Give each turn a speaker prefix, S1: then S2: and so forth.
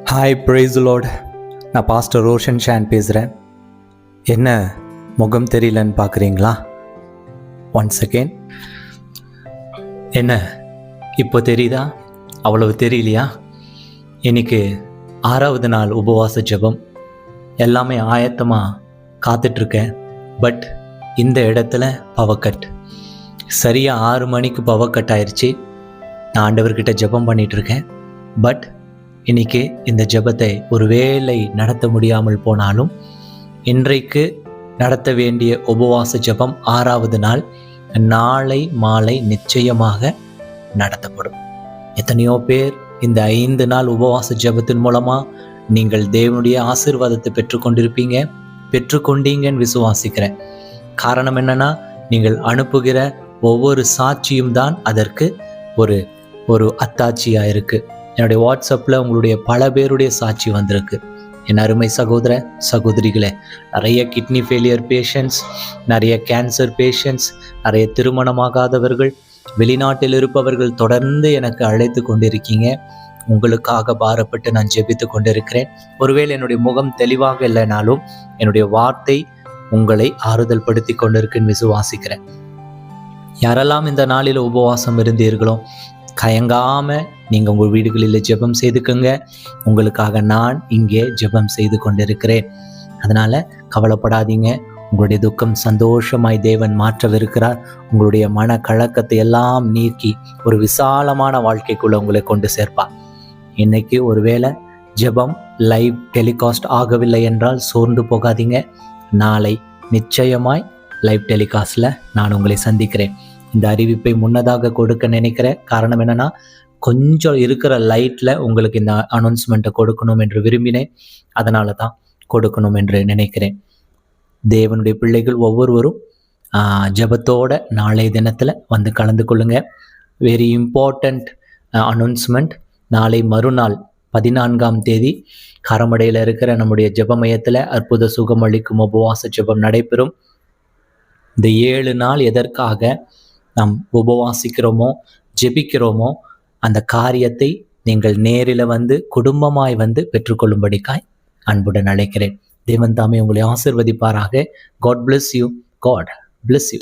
S1: Hi, praise Lord. நான் pastor Roshan Shan பேசுகிறேன். என்ன முகம் தெரியலன்னு பார்க்குறீங்களா? One second. என்ன இப்போ தெரியுதா? அவ்வளவு தெரியலையா? இன்னைக்கு 6வது நாள் உபவாச ஜெபம். எல்லாமே ஆயத்தமாக காத்துட்ருக்கேன். பட் இந்த இடத்துல பவர் கட். சரியாக 6 மணிக்கு பவர் கட் ஆயிடுச்சு. நான் ஆண்டவர்கிட்ட ஜெபம் பண்ணிகிட்ருக்கேன். பட் இன்னைக்கு இந்த ஜெபத்தை ஒருவேளை நடத்த முடியாமல் போனாலும் இன்றைக்கு நடத்த வேண்டிய உபவாச ஜெபம் 6வது நாள் நாளை மாலை நிச்சயமாக நடத்தப்படும். எத்தனையோ பேர் இந்த 5 நாள் உபவாச ஜெபத்தின் மூலமாக நீங்கள் தேவனுடைய ஆசீர்வாதத்தை பெற்றுக்கொண்டீங்கன்னு விசுவாசிக்கிறேன். காரணம் என்னன்னா, நீங்கள் அனுப்புகிற ஒவ்வொரு சாட்சியும் தான் அதற்கு ஒரு அத்தாட்சியாக இருக்குது. என்னுடைய வாட்ஸ்அப்பில் உங்களுடைய பல பேருடைய சாட்சி வந்திருக்கு. என் அருமை சகோதர சகோதரிகளே, நிறைய கிட்னி ஃபெயிலியர் பேஷண்ட்ஸ், நிறைய கேன்சர் பேஷண்ட்ஸ், நிறைய திருமணமாகாதவர்கள், வெளிநாட்டில் இருப்பவர்கள் தொடர்ந்து எனக்கு அழைத்து கொண்டிருக்கீங்க. உங்களுக்காக பாரப்பட்டு நான் ஜெபித்து கொண்டிருக்கிறேன். ஒருவேளை என்னுடைய முகம் தெளிவாக இல்லைனாலும் என்னுடைய வார்த்தை உங்களை ஆறுதல் படுத்தி கொண்டிருக்குன்னு விசுவாசிக்கிறேன். யாரெல்லாம் இந்த நாளில் உபவாசம் இருந்தீர்களோ கயங்காம நீங்கள் உங்கள் வீடுகளில் ஜெபம் செய்துக்குங்க. உங்களுக்காக நான் இங்கே ஜெபம் செய்து கொண்டிருக்கிறேன். அதனால் கவலைப்படாதீங்க. உங்களுடைய துக்கம் சந்தோஷமாய் தேவன் மாற்றவிருக்கிறார். உங்களுடைய மன கலக்கத்தை எல்லாம் நீக்கி ஒரு விசாலமான வாழ்க்கைக்குள்ளே உங்களை கொண்டு சேர்ப்பார். இன்னைக்கு ஒருவேளை ஜெபம் லைவ் டெலிகாஸ்ட் ஆகவில்லை என்றால் சோர்ந்து போகாதீங்க. நாளை நிச்சயமாய் லைவ் டெலிகாஸ்டில் நான் உங்களை சந்திக்கிறேன். இந்த அறிவிப்பை முன்னதாக கொடுக்க நினைக்கிறேன். காரணம் என்னன்னா, கொஞ்சம் இருக்கிற லைட்டில் உங்களுக்கு இந்த அனௌன்ஸ்மெண்ட்டை கொடுக்கணும் என்று விரும்பினேன். அதனால தான் கொடுக்கணும் என்று நினைக்கிறேன். தேவனுடைய பிள்ளைகள் ஒவ்வொருவரும் ஜெபத்தோட நாளைய தினத்தில் வந்து கலந்து கொள்ளுங்க. Very important announcement. நாளை மறுநாள் 14ஆம் தேதி கரமடையில் இருக்கிற நம்முடைய ஜெப மையத்தில் அற்புத சுகம் அளிக்கும் உபவாச ஜெபம் நடைபெறும். இந்த 7 நாள் எதற்காக நாம் உபவாசிக்கிறோமோ ஜெபிக்கிறோமோ அந்த காரியத்தை நீங்கள் நேரில் வந்து குடும்பமாய் வந்து பெற்றுக்கொள்ளும்படிக்காய் அன்புடன் அழைக்கிறேன். தேவன் தாமே உங்களை ஆசீர்வதிப்பாராக. God bless you. God bless you.